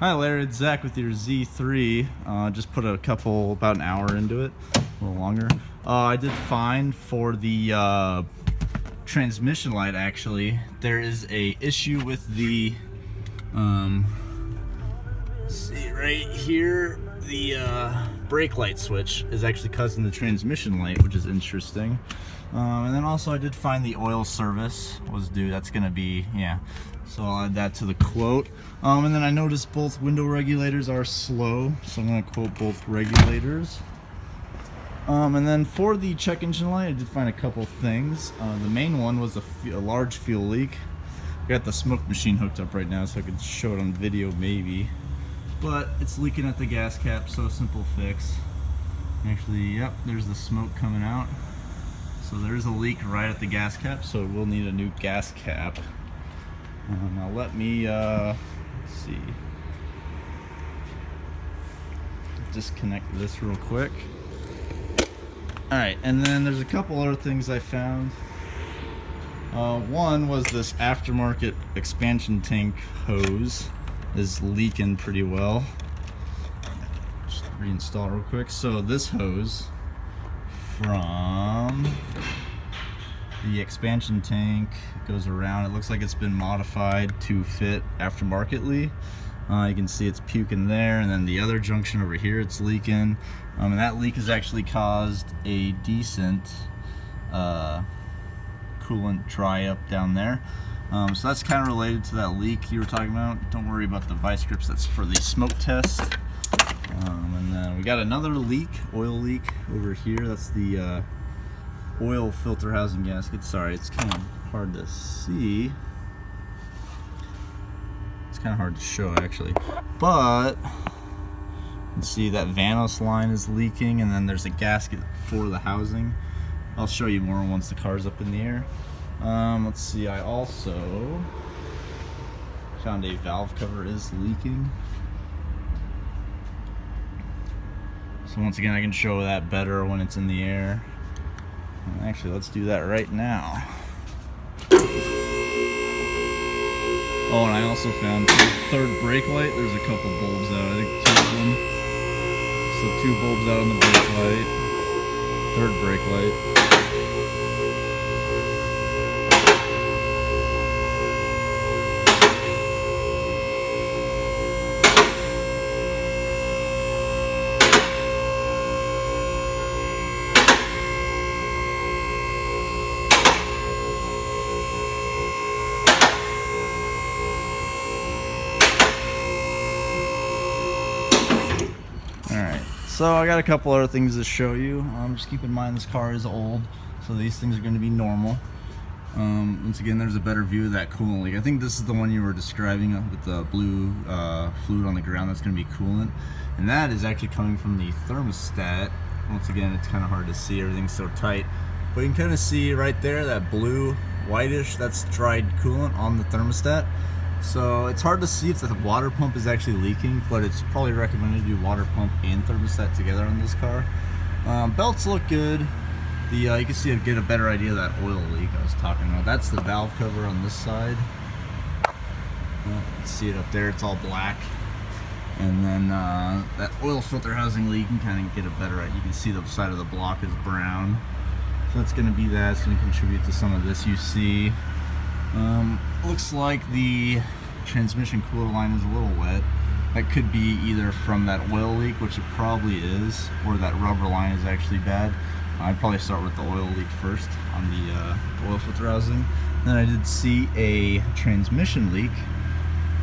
Hi Larry, it's Zach with your Z3. Just put about an hour into it, a little longer. I did find for the transmission light, actually, there is a issue with the, see right here, the brake light switch is actually causing the transmission light, which is interesting. And then also I did find the oil service was due. That's gonna be, yeah, so I'll add that to the quote. And then I noticed both window regulators are slow, so I'm gonna quote both regulators. And then for the check engine light, I did find a couple things. The main one was a large fuel leak. I got the smoke machine hooked up right now so I could show it on video maybe. But it's leaking at the gas cap, so simple fix. Actually, yep, there's the smoke coming out. So there's a leak right at the gas cap, so we'll need a new gas cap. Now let me, let's see. Disconnect this real quick. Alright, and then there's a couple other things I found. One was this aftermarket expansion tank hose is leaking pretty well. Just reinstall it real quick. So this hose from the expansion tank goes around. It looks like it's been modified to fit aftermarketly. You can see it's puking there, and then the other junction over here, it's leaking. And that leak has actually caused a decent coolant dry up down there. So that's kind of related to that leak you were talking about. Don't worry about the vice grips, that's for the smoke test. And then we got another leak, oil leak over here. That's the oil filter housing gasket. Sorry, it's kind of hard to see. It's kind of hard to show actually, but you can see that Vanos line is leaking, and then there's a gasket for the housing. I'll show you more once the car's up in the air. Let's see, I also found a valve cover is leaking. So once again, I can show that better when it's in the air. Actually, let's do that right now. Oh, and I also found the third brake light. There's a couple bulbs out, I think 2 of them. So 2 bulbs out on the brake light. Third brake light. So I got a couple other things to show you. Just keep in mind this car is old, so these things are going to be normal. Once again, there's a better view of that coolant leak. I think this is the one you were describing with the blue fluid on the ground. That's going to be coolant, and that is actually coming from the thermostat. Once again, it's kind of hard to see, everything's so tight, but you can kind of see right there that blue whitish, that's dried coolant on the thermostat. So it's hard to see if the water pump is actually leaking, but it's probably recommended to do water pump and thermostat together on this car. Belts look good. You can see get a better idea of that oil leak I was talking about. That's the valve cover on this side. You can see it up there, it's all black. And then that oil filter housing leak, you can kind of get a better idea. You can see the side of the block is brown. So that's going to be that. It's going to contribute to some of this you see. Looks like the transmission cooler line is a little wet. That could be either from that oil leak, which it probably is, or that rubber line is actually bad. I'd probably start with the oil leak first on the oil filter housing. Then I did see a transmission leak.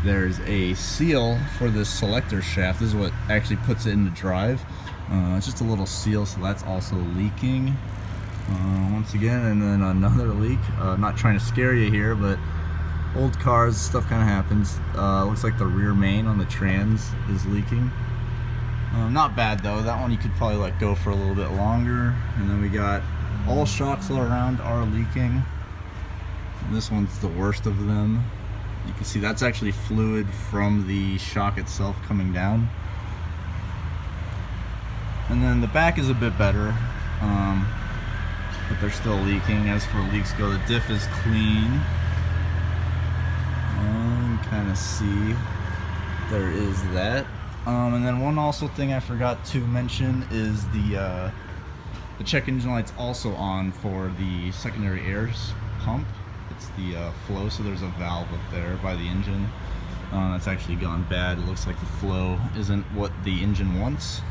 There's a seal for this selector shaft. This is what actually puts it into drive. It's just a little seal, so that's also leaking. Once again, and then another leak. Not trying to scare you here, but old cars, stuff kind of happens. Looks like the rear main on the trans is leaking. Not bad though. That one you could probably let go for a little bit longer. And then we got all shocks all around are leaking. And this one's the worst of them. You can see that's actually fluid from the shock itself coming down. And then the back is a bit better. But they're still leaking. As for leaks go, the diff is clean. You can kind of see there is that. And then one also thing I forgot to mention is the check engine light's also on for the secondary air pump. It's the flow, so there's a valve up there by the engine. That's actually gone bad. It looks like the flow isn't what the engine wants.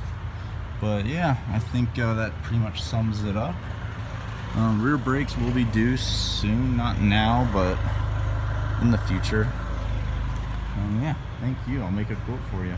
But yeah, I think that pretty much sums it up. Rear brakes will be due soon, not now, but in the future. Yeah, thank you. I'll make a quote for you.